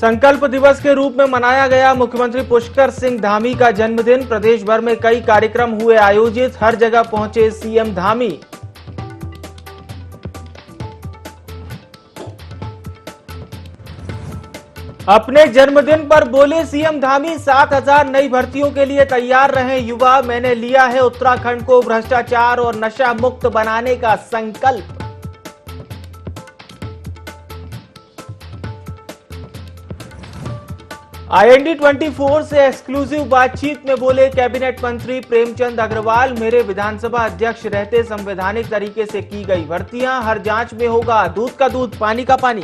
संकल्प दिवस के रूप में मनाया गया मुख्यमंत्री पुष्कर सिंह धामी का जन्मदिन। प्रदेश भर में कई कार्यक्रम हुए आयोजित, हर जगह पहुंचे सीएम धामी। अपने जन्मदिन पर बोले सीएम धामी, 7,000 नई भर्तियों के लिए तैयार रहे युवा। मैंने लिया है उत्तराखंड को भ्रष्टाचार और नशा मुक्त बनाने का संकल्प। IND24 से एक्सक्लूसिव बातचीत में बोले कैबिनेट मंत्री प्रेमचंद अग्रवाल, मेरे विधानसभा अध्यक्ष रहते संवैधानिक तरीके से की गई भर्तियां, हर जांच में होगा दूध का दूध पानी का पानी।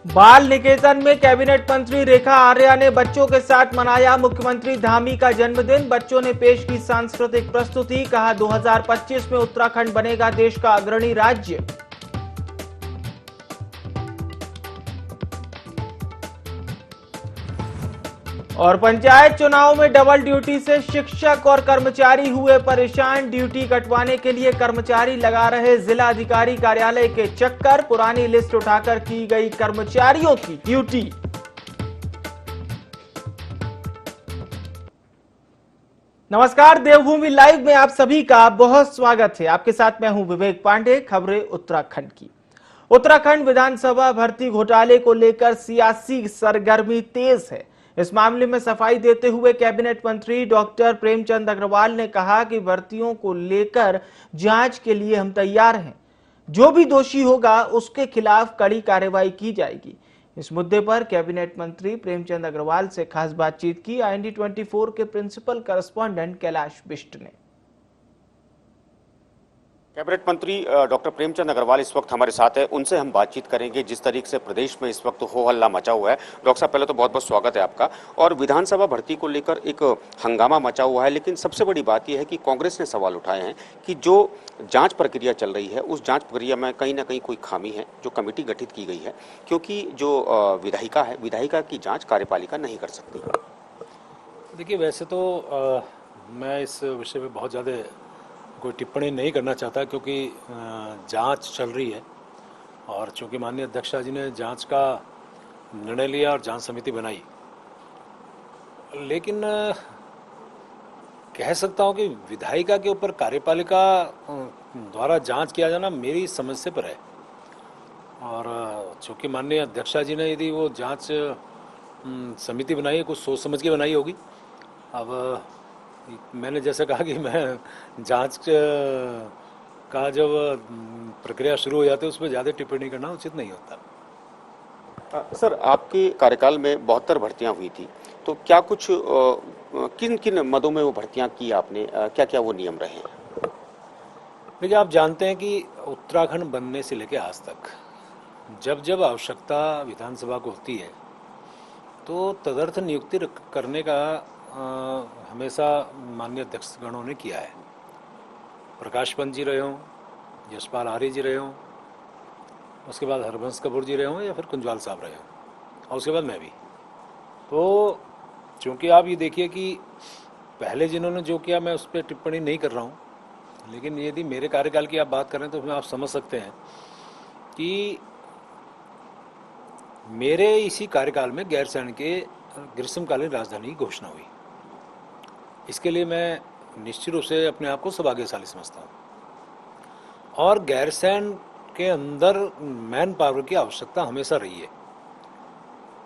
बाल निकेतन में कैबिनेट मंत्री रेखा आर्या ने बच्चों के साथ मनाया मुख्यमंत्री धामी का जन्मदिन। बच्चों ने पेश की सांस्कृतिक प्रस्तुति, कहा 2025 में उत्तराखंड बनेगा देश का अग्रणी राज्य। और पंचायत चुनाव में डबल ड्यूटी से शिक्षक और कर्मचारी हुए परेशान। ड्यूटी कटवाने के लिए कर्मचारी लगा रहे जिला अधिकारी कार्यालय के चक्कर। पुरानी लिस्ट उठाकर की गई कर्मचारियों की ड्यूटी। नमस्कार, देवभूमि लाइव में आप सभी का बहुत स्वागत है। आपके साथ मैं हूं विवेक पांडे। खबरें उत्तराखंड की। उत्तराखंड विधानसभा भर्ती घोटाले को लेकर सियासी सरगर्मी तेज है। इस मामले में सफाई देते हुए कैबिनेट मंत्री डॉक्टर प्रेमचंद अग्रवाल ने कहा कि भर्तियों को लेकर जांच के लिए हम तैयार हैं। जो भी दोषी होगा उसके खिलाफ कड़ी कार्रवाई की जाएगी। इस मुद्दे पर कैबिनेट मंत्री प्रेमचंद अग्रवाल से खास बातचीत की IND24 के प्रिंसिपल करस्पॉन्डेंट कैलाश बिष्ट ने। कैबिनेट मंत्री डॉक्टर प्रेमचंद अग्रवाल इस वक्त हमारे साथ है, उनसे हम बातचीत करेंगे जिस तरीके से प्रदेश में इस वक्त हो हल्ला मचा हुआ है। डॉक्टर साहब, पहले तो बहुत बहुत स्वागत है आपका। और विधानसभा भर्ती को लेकर एक हंगामा मचा हुआ है, लेकिन सबसे बड़ी बात यह है कि कांग्रेस ने सवाल उठाए हैं कि जो जांच प्रक्रिया चल रही है उस जांच प्रक्रिया में कहीं ना कहीं कोई खामी है। जो कमेटी गठित की गई है, क्योंकि जो विधायिका है, विधायिका की जाँच कार्यपालिका नहीं कर सकती। देखिए, वैसे तो मैं इस विषय पर बहुत ज़्यादा कोई टिप्पणी नहीं करना चाहता, क्योंकि जांच चल रही है और चूंकि माननीय अध्यक्षा जी ने जांच का निर्णय लिया और जांच समिति बनाई, लेकिन कह सकता हूं कि विधायिका के ऊपर कार्यपालिका द्वारा जांच किया जाना मेरी समझ से पर है। और चूंकि माननीय अध्यक्षा जी ने यदि वो जांच समिति बनाई है, कुछ सोच समझ के बनाई होगी। अब मैंने जैसे कहा कि मैं जांच का जब प्रक्रिया शुरू हो जाती है उस पर ज़्यादा टिप्पणी करना उचित नहीं होता। सर, आपके कार्यकाल में 72 भर्तियां हुई थी, तो क्या कुछ किन किन मदों में वो भर्तियां की आपने, क्या क्या वो नियम रहे हैं? देखिए, आप जानते हैं कि उत्तराखंड बनने से लेकर आज तक जब जब आवश्यकता विधानसभा को होती है तो तदर्थ नियुक्ति करने का हमेशा माननीय अध्यक्षगणों ने किया है। प्रकाश पंत जी रहे हों, यशपाल आर्य जी रहे हों, उसके बाद हरबंस कपूर जी रहे हों, या फिर कुंजवाल साहब रहे हों, और उसके बाद मैं भी। तो चूँकि आप ये देखिए कि पहले जिन्होंने जो किया मैं उस पर टिप्पणी नहीं कर रहा हूँ, लेकिन यदि मेरे कार्यकाल की आप बात करें तो उसमें आप समझ सकते हैं कि मेरे इसी कार्यकाल में गैरसैंण के ग्रीष्मकालीन राजधानी की घोषणा हुई। इसके लिए मैं निश्चित रूप से अपने आप को सौभाग्यशाली समझता हूँ। और गैरसैंण के अंदर मैन पावर की आवश्यकता हमेशा रही है।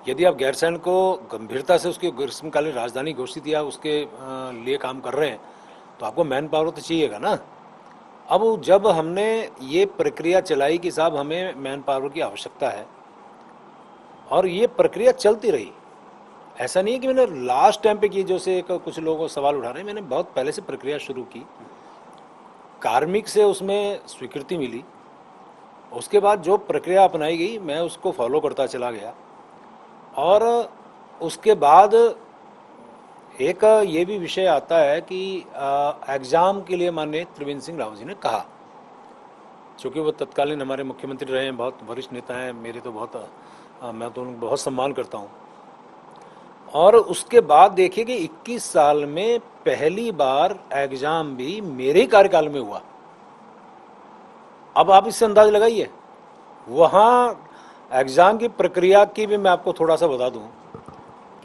यदि आप गैरसैंण को गंभीरता से उसकी ग्रीष्मकालीन राजधानी घोषित या उसके लिए काम कर रहे हैं तो आपको मैन पावर तो चाहिएगा ना। अब जब हमने ये प्रक्रिया चलाई कि साहब हमें मैन पावर की आवश्यकता है, और ये प्रक्रिया चलती रही, ऐसा नहीं है कि मैंने लास्ट टाइम पे की, जैसे कुछ लोगों को सवाल उठा रहे हैं। मैंने बहुत पहले से प्रक्रिया शुरू की, कार्मिक से उसमें स्वीकृति मिली, उसके बाद जो प्रक्रिया अपनाई गई मैं उसको फॉलो करता चला गया। और उसके बाद एक ये भी विषय आता है कि एग्ज़ाम के लिए माननीय त्रिवेंद्र सिंह रावत जी ने कहा, चूँकि वो तत्कालीन हमारे मुख्यमंत्री रहे हैं, बहुत वरिष्ठ नेता हैं मेरे, तो मैं तो उनको बहुत सम्मान करता हूँ। और उसके बाद देखिए कि 21 साल में पहली बार एग्जाम भी मेरे ही कार्यकाल में हुआ। अब आप इससे अंदाज लगाइए, वहाँ एग्ज़ाम की प्रक्रिया की भी मैं आपको थोड़ा सा बता दूं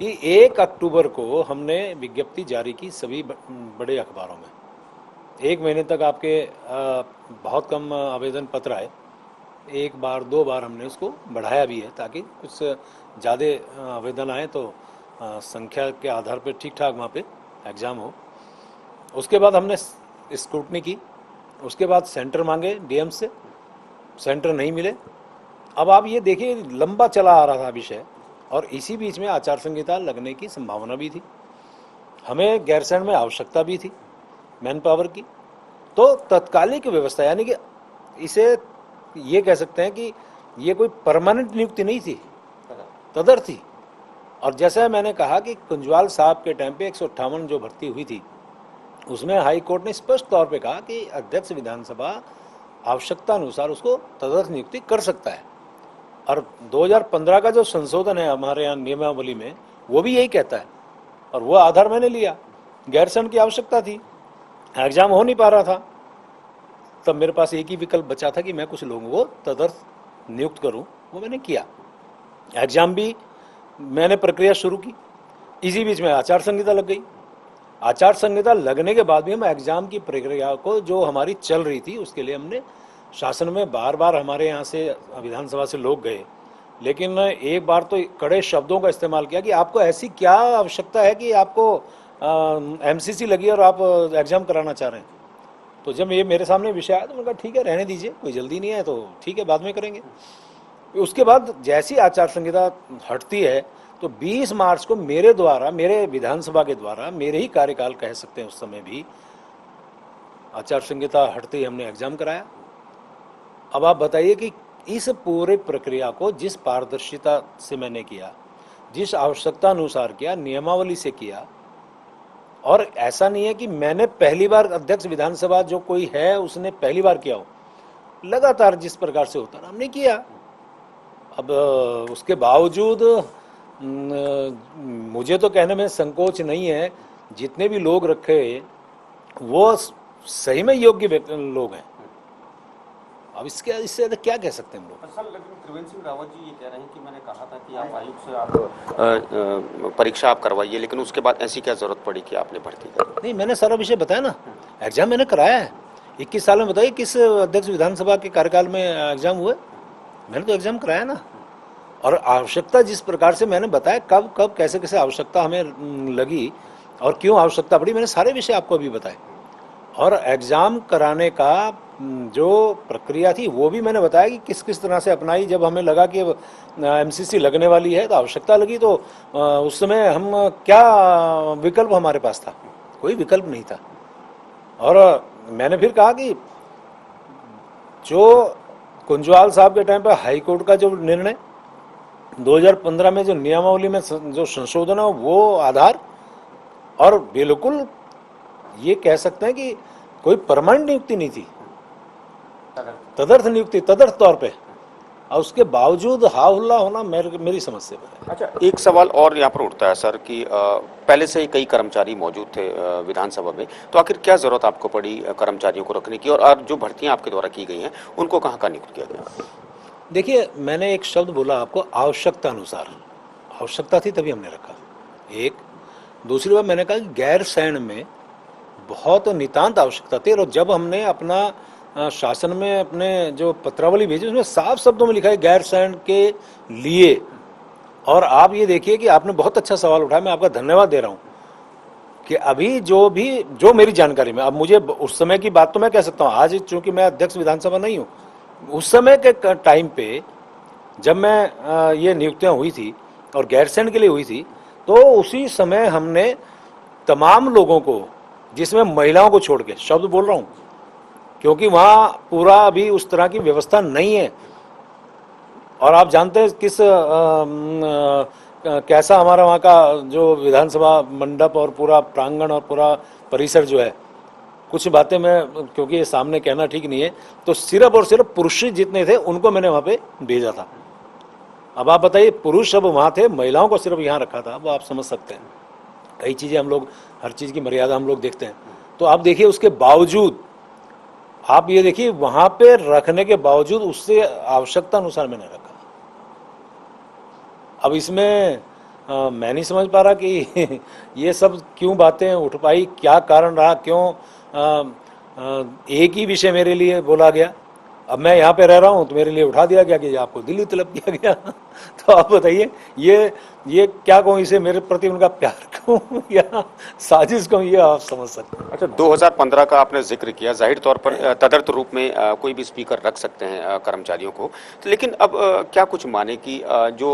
कि 1 अक्टूबर को हमने विज्ञप्ति जारी की सभी बड़े अखबारों में। 1 महीने तक आपके बहुत कम आवेदन पत्र आए, 1 बार 2 बार हमने उसको बढ़ाया भी है ताकि कुछ ज़्यादा आवेदन आए तो संख्या के आधार पर ठीक ठाक वहाँ पे एग्ज़ाम हो। उसके बाद हमने स्क्रूटनी की, उसके बाद सेंटर मांगे डीएम से, सेंटर नहीं मिले। अब आप ये देखिए लंबा चला आ रहा था विषय, और इसी बीच में आचार संहिता लगने की संभावना भी थी, हमें गैरसैंण में आवश्यकता भी थी मैन पावर की। तो तत्कालिक व्यवस्था, यानी कि इसे ये कह सकते हैं कि ये कोई परमानेंट नियुक्ति नहीं थी, तदर्थ थी। और जैसा मैंने कहा कि कुंजवाल साहब के टाइम पे 158 जो भर्ती हुई थी, उसमें हाई कोर्ट ने स्पष्ट तौर पे कहा कि अध्यक्ष विधानसभा आवश्यकता अनुसार उसको तदर्थ नियुक्ति कर सकता है। और 2015 का जो संशोधन है हमारे यहाँ नियमावली में, वो भी यही कहता है, और वो आधार मैंने लिया। गैरसैंण की आवश्यकता थी, एग्जाम हो नहीं पा रहा था, तब मेरे पास एक ही विकल्प बचा था कि मैं कुछ लोगों को तदर्थ नियुक्त करूं, वो मैंने किया। एग्जाम भी मैंने प्रक्रिया शुरू की, इसी बीच में आचार संहिता लग गई। आचार संहिता लगने के बाद भी हम एग्जाम की प्रक्रिया को जो हमारी चल रही थी उसके लिए हमने शासन में बार बार हमारे यहाँ से विधानसभा से लोग गए, लेकिन एक बार तो कड़े शब्दों का इस्तेमाल किया कि आपको ऐसी क्या आवश्यकता है कि आपको एमसीसी लगी और आप एग्ज़ाम कराना चाह रहे हैं। तो जब ये मेरे सामने विषय आया तो मैंने कहा ठीक है, रहने दीजिए, कोई जल्दी नहीं है, तो ठीक है बाद में करेंगे। उसके बाद जैसी आचार संहिता हटती है तो 20 मार्च को मेरे द्वारा, मेरे विधानसभा के द्वारा, मेरे ही कार्यकाल कह सकते हैं उस समय भी, आचार संहिता हटते ही हमने एग्जाम कराया। अब आप बताइए कि इस पूरे प्रक्रिया को जिस पारदर्शिता से मैंने किया, जिस आवश्यकता अनुसार किया, नियमावली से किया, और ऐसा नहीं है कि मैंने पहली बार अध्यक्ष विधानसभा जो कोई है उसने पहली बार किया हो, लगातार जिस प्रकार से होता हमने किया। अब उसके बावजूद मुझे तो कहने में संकोच नहीं है, जितने भी लोग रखे वो सही में योग्य लोग हैं। अब इससे क्या कह सकते हैं हम लोग। सर, लेकिन त्रिवेंद्र सिंह रावत जी ये कह रहे हैं कि मैंने कहा था कि आप आयोग से आप परीक्षा आप करवाइए, लेकिन उसके बाद ऐसी क्या जरूरत पड़ी कि आपने भर्ती कर? नहीं, मैंने सारा विषय बताया ना, एग्जाम मैंने कराया है। 21 साल में बताइए किस अध्यक्ष विधानसभा के कार्यकाल में एग्जाम हुए, मैंने तो एग्जाम कराया ना। और आवश्यकता जिस प्रकार से मैंने बताया कब कब कैसे कैसे आवश्यकता हमें लगी और क्यों आवश्यकता पड़ी, मैंने सारे विषय आपको अभी बताए। और एग्ज़ाम कराने का जो प्रक्रिया थी वो भी मैंने बताया कि किस किस तरह से अपनाई। जब हमें लगा कि एमसीसी लगने वाली है तो आवश्यकता लगी, तो उस समय हम क्या विकल्प हमारे पास था, कोई विकल्प नहीं था। और मैंने फिर कहा कि जो कुंजवाल साहब के टाइम पर हाई कोर्ट का जो निर्णय 2015 में जो नियमावली में जो संशोधन है वो आधार, और बिल्कुल ये कह सकते हैं कि कोई परमानेंट नियुक्ति नहीं थी, तदर्थ नियुक्ति, तदर्थ तौर पे, और उसके बावजूद हा हुल्ला होना मेरी समस्या है। अच्छा, एक सवाल और यहाँ पर उठता है सर कि पहले से ही कई कर्मचारी मौजूद थे विधानसभा में, तो आखिर क्या जरूरत आपको पड़ी कर्मचारियों को रखने की, और जो भर्तियां आपके द्वारा की गई हैं उनको कहाँ कहाँ नियुक्त किया गया? देखिए, मैंने एक शब्द बोला आपको, आवश्यकता अनुसार। आवश्यकता थी तभी हमने रखा, एक। दूसरी बात मैंने कहा कि गैरसैंण में बहुत नितांत आवश्यकता थी, और जब हमने अपना शासन में अपने जो पत्रावली भेजी उसमें साफ शब्दों में लिखा है गैरसैंण के लिए। और आप ये देखिए कि आपने बहुत अच्छा सवाल उठाया, मैं आपका धन्यवाद दे रहा हूँ कि अभी जो मेरी जानकारी में, अब मुझे उस समय की बात तो मैं कह सकता हूँ, आज चूंकि मैं अध्यक्ष विधानसभा नहीं हूँ, उस समय के टाइम पे जब मैं ये नियुक्तियाँ हुई थी और गैरसैंण के लिए हुई थी, तो उसी समय हमने तमाम लोगों को, जिसमें महिलाओं को छोड़ के, शब्द बोल रहा हूँ क्योंकि वहाँ पूरा अभी उस तरह की व्यवस्था नहीं है। और आप जानते हैं कैसा हमारा वहाँ का जो विधानसभा मंडप और पूरा प्रांगण और पूरा परिसर जो है, कुछ बातें मैं, क्योंकि ये सामने कहना ठीक नहीं है, तो सिर्फ और सिर्फ पुरुष जितने थे उनको मैंने वहाँ पे भेजा था। अब आप बताइए, पुरुष सब वहाँ थे, महिलाओं को सिर्फ यहाँ रखा था। वो आप समझ सकते हैं, कई चीज़ें हम लोग, हर चीज़ की मर्यादा हम लोग देखते हैं। तो आप देखिए, उसके बावजूद आप ये देखिए वहां पे रखने के बावजूद उससे आवश्यकता अनुसार मैंने रखा। अब इसमें मैं नहीं समझ पा रहा कि ये सब क्यों बातें उठ पाई, क्या कारण रहा, क्यों एक ही विषय मेरे लिए बोला गया। अब मैं यहाँ पे रह रहा हूँ तो मेरे लिए उठा दिया गया कि आपको दिल्ली तलब किया गया। तो आप बताइए ये क्या कहूँ, इसे मेरे प्रति उनका प्यार कहूँ या साजिश कहूँ, ये आप समझ सकते हैं। अच्छा, 2015 का आपने जिक्र किया, जाहिर तौर पर तदर्थ रूप में कोई भी स्पीकर रख सकते हैं कर्मचारियों को, तो लेकिन अब क्या कुछ माने कि जो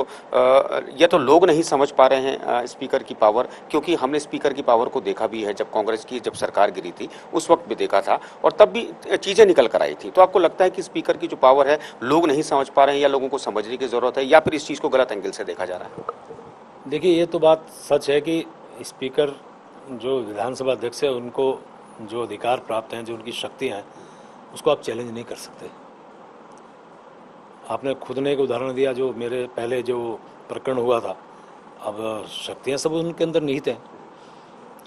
या तो लोग नहीं समझ पा रहे हैं स्पीकर की पावर, क्योंकि हमने स्पीकर की पावर को देखा भी है जब कांग्रेस की जब सरकार गिरी थी उस वक्त भी देखा था, और तब भी चीज़ें निकल कर आई थी। तो आपको लगता है कि स्पीकर की जो पावर है लोग नहीं समझ पा रहे हैं, या लोगों को समझने की ज़रूरत है, या फिर इस चीज़ को गलत एंगल से देखा जा रहा है? देखिए ये तो बात सच है कि स्पीकर जो विधानसभा अध्यक्ष है उनको जो अधिकार प्राप्त हैं, जो उनकी शक्तियाँ हैं, उसको आप चैलेंज नहीं कर सकते। आपने खुद ने एक उदाहरण दिया, जो मेरे पहले जो प्रकरण हुआ था, अब शक्तियाँ सब उनके अंदर निहित हैं।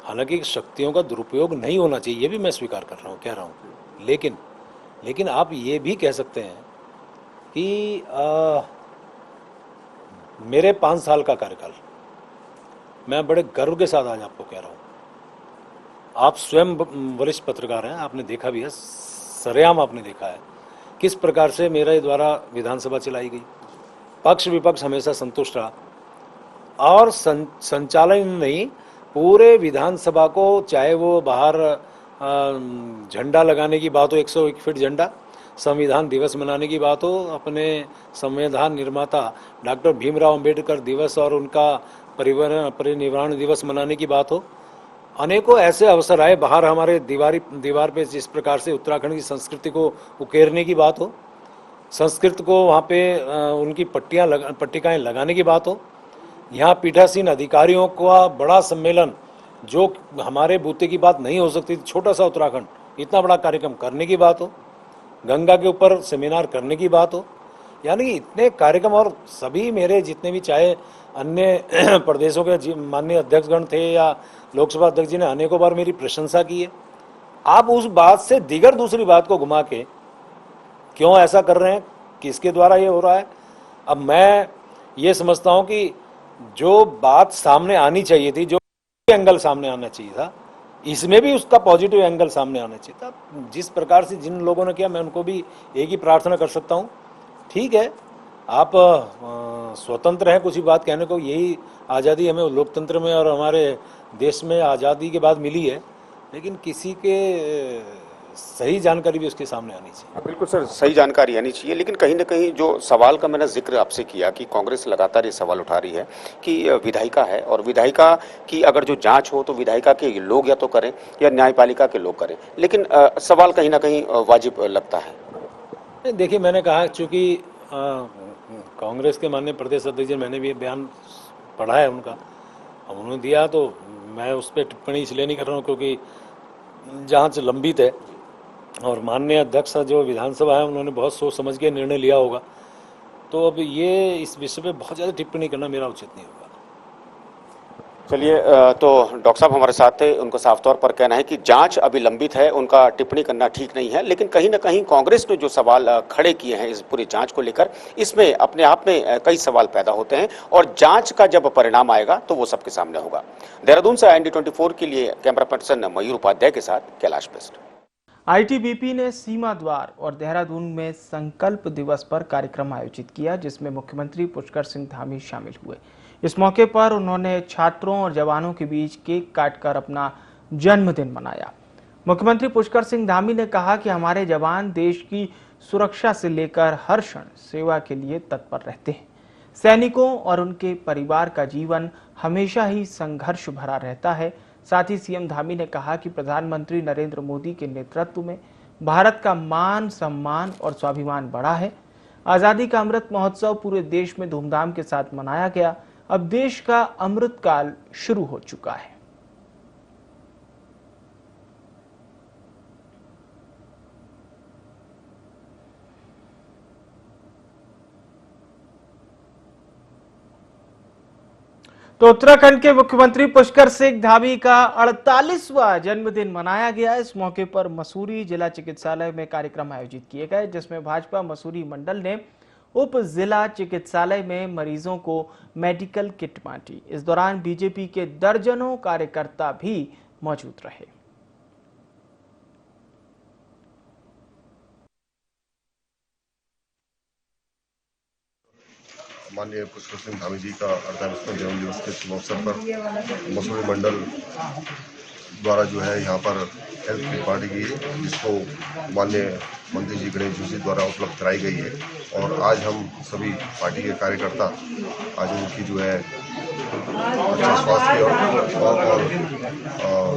हालांकि शक्तियों का दुरुपयोग नहीं होना चाहिए, ये भी मैं स्वीकार कर रहा हूँ, कह रहा हूँ, लेकिन आप ये भी कह सकते हैं कि मेरे 5 साल का कार्यकाल, मैं बड़े गर्व के साथ आज आपको कह रहा हूँ, आप स्वयं वरिष्ठ पत्रकार हैं, आपने देखा भी है, सरेआम आपने देखा है किस प्रकार से मेरे द्वारा विधानसभा चलाई गई। पक्ष विपक्ष हमेशा संतुष्ट रहा, और संचालन नहीं, पूरे विधानसभा को, चाहे वो बाहर झंडा लगाने की बात हो, 101 फीट झंडा, संविधान दिवस मनाने की बात हो, अपने संविधान निर्माता डॉक्टर भीमराव अंबेडकर दिवस और उनका परिनिर्वाण दिवस मनाने की बात हो, अनेकों ऐसे अवसर आए, बाहर हमारे दीवार पे जिस प्रकार से उत्तराखंड की संस्कृति को उकेरने की बात हो, संस्कृत को वहाँ पे उनकी पट्टिकाएँ लगाने की बात हो, यहाँ पीठासीन अधिकारियों का बड़ा सम्मेलन, जो हमारे बूते की बात नहीं हो सकती थी, छोटा सा उत्तराखंड इतना बड़ा कार्यक्रम करने की बात हो, गंगा के ऊपर सेमिनार करने की बात हो, यानी कि इतने कार्यक्रम, और सभी मेरे जितने भी, चाहे अन्य प्रदेशों के माननीय अध्यक्षगण थे या लोकसभा अध्यक्ष जी ने अनेकों बार मेरी प्रशंसा की है। आप उस बात से दिगर दूसरी बात को घुमा के क्यों ऐसा कर रहे हैं, किसके द्वारा ये हो रहा है? अब मैं ये समझता हूं कि जो बात सामने आनी चाहिए थी, जो एंगल सामने आना चाहिए था, इसमें भी उसका पॉजिटिव एंगल सामने आना चाहिए था। जिस प्रकार से जिन लोगों ने किया, मैं उनको भी एक ही प्रार्थना कर सकता हूं, ठीक है, आप स्वतंत्र हैं कुछ भी बात कहने को, यही आज़ादी हमें लोकतंत्र में और हमारे देश में आज़ादी के बाद मिली है, लेकिन किसी के सही जानकारी भी उसके सामने आनी चाहिए। हाँ, बिल्कुल सर, सही जानकारी आनी चाहिए, लेकिन कहीं ना कहीं जो सवाल का मैंने जिक्र आपसे किया कि कांग्रेस लगातार ये सवाल उठा रही है कि विधायिका है, और विधायिका की अगर जो जांच हो तो विधायिका के लोग या तो करें या न्यायपालिका के लोग करें, लेकिन सवाल कहीं ना कहीं वाजिब लगता है। देखिए मैंने कहा, चूंकि कांग्रेस के माननीय प्रदेश अध्यक्ष जी, मैंने भी बयान पढ़ा है उनका, अब उन्होंने दिया, तो मैं उस पर टिप्पणी इसलिए नहीं कर रहा हूँ क्योंकि जांच लंबित है, और माननीय अध्यक्ष जो विधानसभा है उन्होंने बहुत सोच समझ के निर्णय लिया होगा, तो अब ये इस विषय पे बहुत ज़्यादा टिप्पणी करना मेरा उचित नहीं होगा। चलिए, तो डॉक्टर साहब हमारे साथ थे, उनको साफ तौर पर कहना है कि जांच अभी लंबित है, उनका टिप्पणी करना ठीक नहीं है, लेकिन कहीं ना कहीं कांग्रेस ने जो सवाल खड़े किए हैं इस पूरी जांच को लेकर, इसमें अपने आप में कई सवाल पैदा होते हैं, और जांच का जब परिणाम आएगा तो वो सबके सामने होगा। देहरादून से IND24 के लिए कैमरा पर्सन मयूर उपाध्याय के साथ कैलाश बेस्ट। ITBP ने सीमा द्वार और देहरादून में संकल्प दिवस पर कार्यक्रम आयोजित किया, जिसमें मुख्यमंत्री पुष्कर सिंह धामी शामिल हुए। इस मौके पर उन्होंने छात्रों और जवानों के बीच केक काटकर अपना जन्मदिन मनाया। मुख्यमंत्री पुष्कर सिंह धामी ने कहा कि हमारे जवान देश की सुरक्षा से लेकर हर क्षण सेवा के लिए तत्पर रहते हैं। सैनिकों और उनके परिवार का जीवन हमेशा ही संघर्ष भरा रहता है। साथ ही सीएम धामी ने कहा कि प्रधानमंत्री नरेंद्र मोदी के नेतृत्व में भारत का मान, सम्मान और स्वाभिमान बढ़ा है। आजादी का अमृत महोत्सव पूरे देश में धूमधाम के साथ मनाया गया। अब देश का अमृत काल शुरू हो चुका है। तो उत्तराखंड के मुख्यमंत्री पुष्कर सिंह धामी का 48वां जन्मदिन मनाया गया। इस मौके पर मसूरी जिला चिकित्सालय में कार्यक्रम आयोजित किए गए, जिसमें भाजपा मसूरी मंडल ने उप जिला चिकित्सालय में मरीजों को मेडिकल किट बांटी। इस दौरान बीजेपी के दर्जनों कार्यकर्ता भी मौजूद रहे। माननीय पुष्कर सिंह धामी जी का 48वां जन्म दिवस के शुभ अवसर पर मसूरी मंडल द्वारा जो है यहाँ पर हेल्थ किट बांटी गई है, जिसको माननीय मंत्री जी गणेश जोशी द्वारा उपलब्ध कराई गई है। और आज हम सभी पार्टी के कार्यकर्ता आज उनकी जो है अच्छा स्वास्थ्य और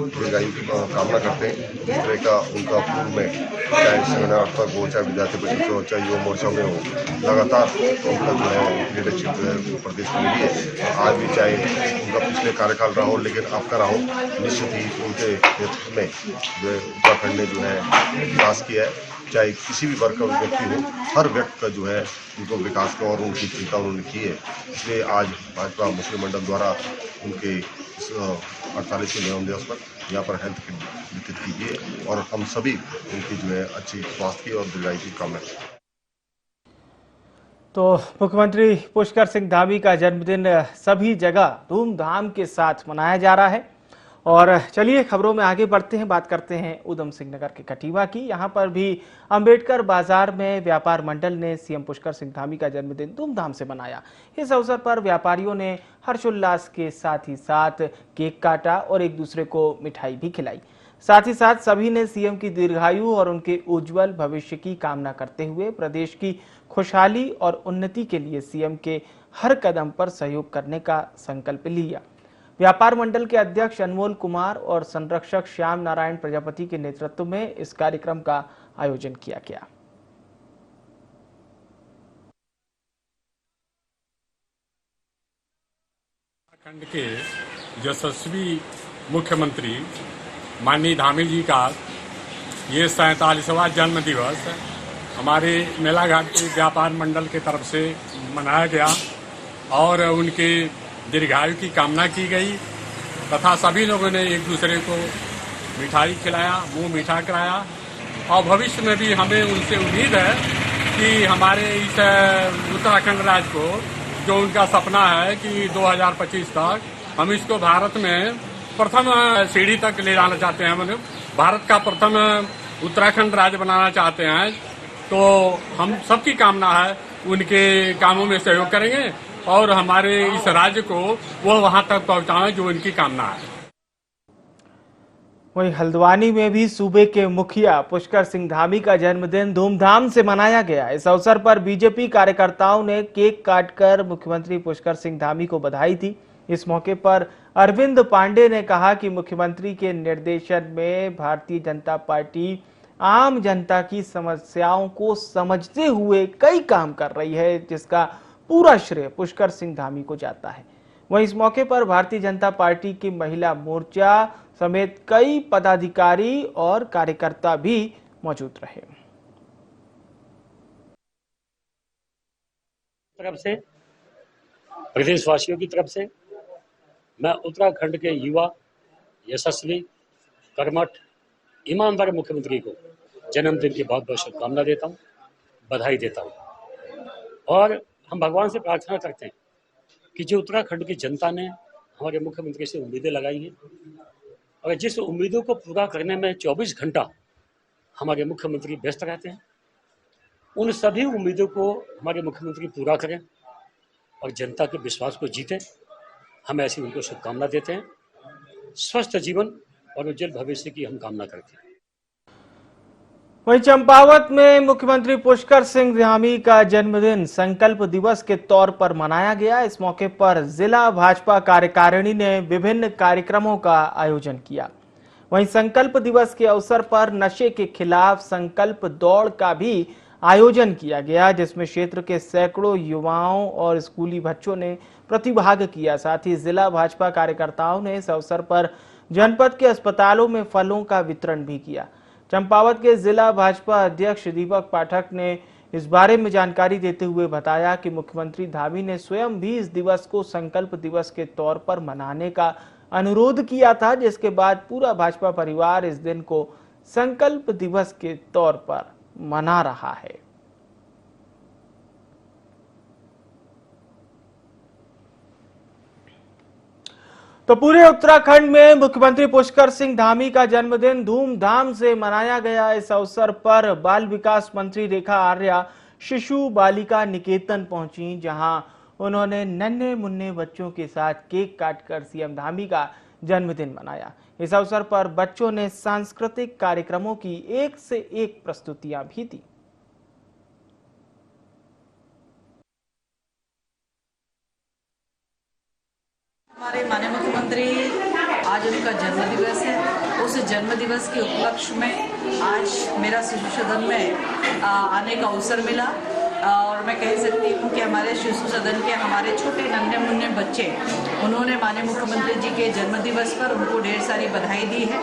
दीर्घायु की कामना करते हैं। इस तरह का उनका पूर्व में चाहे संगठनात्मक हो, चाहे विद्यार्थी परिषद हो, चाहे युवा मोर्चा में हो, लगातार उनका जो है लीडरशिप जो है प्रदेश में मिली है। आज भी चाहे उनका पिछले कार्यकाल रहा हो, लेकिन आपका रहा हो, निश्चित ही उनके नेतृत्व में जो है उत्तराखंड ने जो है विकास किया है। चाहे किसी भी वर्ग का व्यक्ति हो, हर व्यक्ति का जो है उनको विकास का और उनकी चिंता उन्होंने की है। इसलिए आज भाजपा मुस्लिम मंडल द्वारा उनके 48वें जन्म दिवस पर यहाँ पर हेल्थ किट वितरित की गई है और हम सभी उनकी जो है अच्छी स्वास्थ्य और दीर्घायु की कामना करते हैं। तो मुख्यमंत्री पुष्कर सिंह धामी का जन्मदिन सभी जगह धूमधाम के साथ मनाया जा रहा है। और चलिए खबरों में आगे बढ़ते हैं, बात करते हैं उधम सिंह नगर के कठीवा की। यहाँ पर भी अंबेडकर बाजार में व्यापार मंडल ने सीएम पुष्कर सिंह धामी का जन्मदिन धूमधाम से मनाया। इस अवसर पर व्यापारियों ने हर्षोल्लास के साथ ही साथ केक काटा और एक दूसरे को मिठाई भी खिलाई। साथ ही साथ सभी ने सीएम की दीर्घायु और उनके उज्जवल भविष्य की कामना करते हुए प्रदेश की खुशहाली और उन्नति के लिए सीएम के हर कदम पर सहयोग करने का संकल्प लिया। व्यापार मंडल के अध्यक्ष अनमोल कुमार और संरक्षक श्याम नारायण प्रजापति के नेतृत्व में इस कार्यक्रम का आयोजन किया गया। उत्तराखंड के यशस्वी मुख्यमंत्री माननीय धामी जी का ये 47वां जन्म दिवस हमारे मेलाघाट के व्यापार मंडल के तरफ से मनाया गया और उनके दीर्घायु की कामना की गई तथा सभी लोगों ने एक दूसरे को मिठाई खिलाया, मुंह मीठा कराया। और भविष्य में भी हमें उनसे उम्मीद है कि हमारे इस उत्तराखंड राज्य को जो उनका सपना है कि 2025 तक हम इसको भारत में प्रथम सीढ़ी तक ले जाना चाहते हैं, मतलब भारत का प्रथम उत्तराखंड राज्य बनाना चाहते हैं। तो हम सबकी कामना है उनके कामों में सहयोग करेंगे और हमारे इस राज्य को वो वहां तक पहुंचाएं जो उनकी कामना है। वहीं हल्द्वानी में भी सूबे के मुखिया पुष्कर सिंह धामी का जन्मदिन धूमधाम से मनाया गया। इस अवसर पर बीजेपी कार्यकर्ताओं ने केक काटकर मुख्यमंत्री पुष्कर सिंह धामी को बधाई दी। इस मौके पर अरविंद पांडे ने कहा कि मुख्यमंत्री के निर्देशन में भारतीय जनता पार्टी आम जनता की समस्याओं को समझते हुए कई काम कर रही है, जिसका पूरा श्रेय पुष्कर सिंह धामी को जाता है। वहीं इस मौके पर भारतीय जनता पार्टी की महिला मोर्चा समेत कई पदाधिकारी और कार्यकर्ता भी मौजूद रहे। तरफ से प्रदेशवासियों की तरफ से मैं उत्तराखंड के युवा यशस्वी कर्मठ ईमानदार मुख्यमंत्री को जन्मदिन की बहुत बहुत शुभकामना देता हूँ, बधाई देता हूँ। और हम भगवान से प्रार्थना करते हैं कि जो उत्तराखंड की जनता ने हमारे मुख्यमंत्री से उम्मीदें लगाई हैं और जिस उम्मीदों को पूरा करने में 24 घंटा हमारे मुख्यमंत्री व्यस्त रहते हैं, उन सभी उम्मीदों को हमारे मुख्यमंत्री पूरा करें और जनता के विश्वास को जीते। हम ऐसी उनको शुभकामना देते हैं। स्वस्थ जीवन और उज्जवल भविष्य की हम कामना करते हैं। वहीं चंपावत में मुख्यमंत्री पुष्कर सिंह धामी का जन्मदिन संकल्प दिवस के तौर पर मनाया गया। इस मौके पर जिला भाजपा कार्यकारिणी ने विभिन्न कार्यक्रमों का आयोजन किया। वहीं संकल्प दिवस के अवसर पर नशे के खिलाफ संकल्प दौड़ का भी आयोजन किया गया, जिसमें क्षेत्र के सैकड़ों युवाओं और स्कूली बच्चों ने प्रतिभाग किया। साथ ही जिला भाजपा कार्यकर्ताओं ने इस अवसर पर जनपद के अस्पतालों में फलों का वितरण भी किया। चंपावत के जिला भाजपा अध्यक्ष दीपक पाठक ने इस बारे में जानकारी देते हुए बताया कि मुख्यमंत्री धामी ने स्वयं भी इस दिवस को संकल्प दिवस के तौर पर मनाने का अनुरोध किया था, जिसके बाद पूरा भाजपा परिवार इस दिन को संकल्प दिवस के तौर पर मना रहा है। तो पूरे उत्तराखंड में मुख्यमंत्री पुष्कर सिंह धामी का जन्मदिन धूमधाम से मनाया गया। इस अवसर पर बाल विकास मंत्री रेखा आर्या शिशु बालिका निकेतन पहुंची, जहां उन्होंने नन्हे मुन्ने बच्चों के साथ केक काटकर सीएम धामी का जन्मदिन मनाया। इस अवसर पर बच्चों ने सांस्कृतिक कार्यक्रमों की एक से एक प्रस्तुतियां भी दी। हमारे माननीय मुख्यमंत्री आज उनका जन्मदिवस है। उस जन्मदिवस के उपलक्ष्य में आज मेरा शिशु सदन में आने का अवसर मिला और मैं कह सकती हूँ कि हमारे शिशु सदन के हमारे छोटे नन्हे मुन्ने बच्चे, उन्होंने माननीय मुख्यमंत्री जी के जन्मदिवस पर उनको ढेर सारी बधाई दी है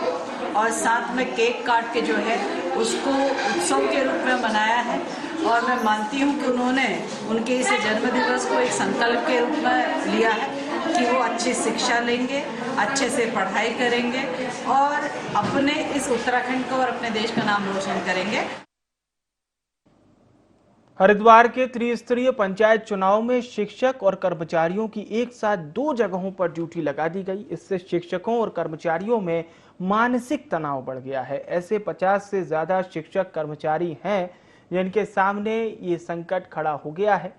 और साथ में केक काट के जो है उसको उत्सव के रूप में मनाया है। और मैं मानती हूँ कि उन्होंने उनके इस जन्मदिवस को एक संकल्प के रूप में लिया है कि वो अच्छी शिक्षा लेंगे, अच्छे से पढ़ाई करेंगे और अपने इस उत्तराखंड को और अपने देश का नाम रोशन करेंगे। हरिद्वार के त्रिस्तरीय पंचायत चुनाव में शिक्षक और कर्मचारियों की एक साथ 2 जगहों पर ड्यूटी लगा दी गई। इससे शिक्षकों और कर्मचारियों में मानसिक तनाव बढ़ गया है। ऐसे 50 से ज्यादा शिक्षक कर्मचारी हैं जिनके सामने ये संकट खड़ा हो गया है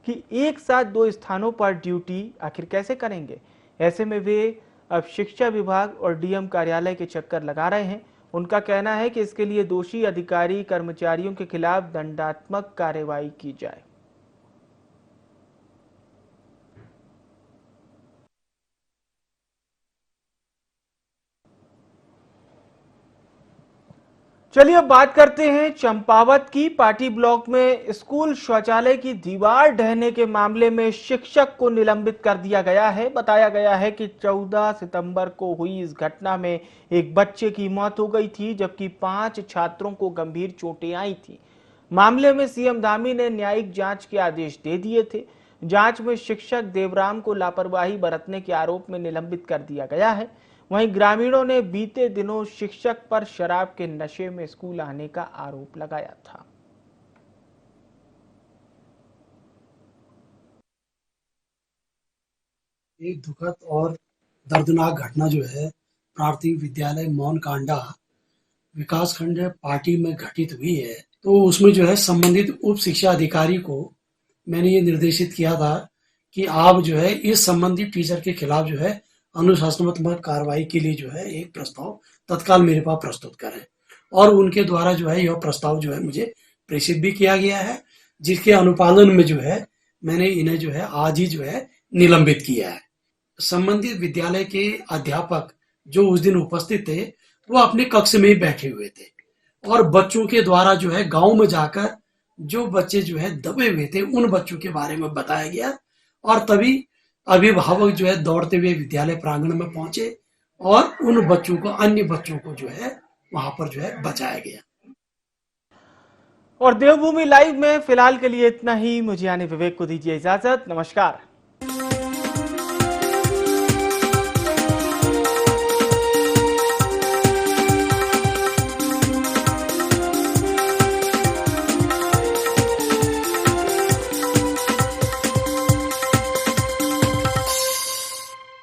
कि एक साथ 2 स्थानों पर ड्यूटी आखिर कैसे करेंगे। ऐसे में वे अब शिक्षा विभाग और डीएम कार्यालय के चक्कर लगा रहे हैं। उनका कहना है कि इसके लिए दोषी अधिकारी कर्मचारियों के खिलाफ दंडात्मक कार्रवाई की जाए। चलिए अब बात करते हैं चंपावत की। पाटी ब्लॉक में स्कूल शौचालय की दीवार ढहने के मामले में शिक्षक को निलंबित कर दिया गया है। बताया गया है कि 14 सितंबर को हुई इस घटना में एक बच्चे की मौत हो गई थी, जबकि 5 छात्रों को गंभीर चोटें आई थी। मामले में सीएम धामी ने न्यायिक जांच के आदेश दे दिए थे। जांच में शिक्षक देवराम को लापरवाही बरतने के आरोप में निलंबित कर दिया गया है। वहीं ग्रामीणों ने बीते दिनों शिक्षक पर शराब के नशे में स्कूल आने का आरोप लगाया था। एक दुखद और दर्दनाक घटना जो है प्राथमिक विद्यालय मौनकांडा विकासखंड पार्टी में घटित हुई है। तो उसमें जो है संबंधित उप शिक्षा अधिकारी को मैंने ये निर्देशित किया था कि आप जो है इस संबंधित टीचर के खिलाफ जो है अनुशासनात्मक कार्रवाई के लिए जो है एक प्रस्ताव तत्काल मेरे पास प्रस्तुत करें। और उनके द्वारा जो है यह प्रस्ताव जो है मुझे प्रेषित भी किया गया है, जिसके अनुपालन में जो है मैंने इन्हें जो है आज ही जो है निलंबित किया है। संबंधित विद्यालय के अध्यापक जो उस दिन उपस्थित थे वो अपने कक्ष में ही बैठे हुए थे और बच्चों के द्वारा जो है गांव में जाकर जो बच्चे जो है दबे हुए थे उन बच्चों के बारे में बताया गया और तभी अभिभावक जो है दौड़ते हुए विद्यालय प्रांगण में पहुंचे और उन बच्चों को अन्य बच्चों को जो है वहां पर जो है बचाया गया। और देवभूमि लाइव में फिलहाल के लिए इतना ही। मुझे यानी विवेक को दीजिए इजाजत। नमस्कार।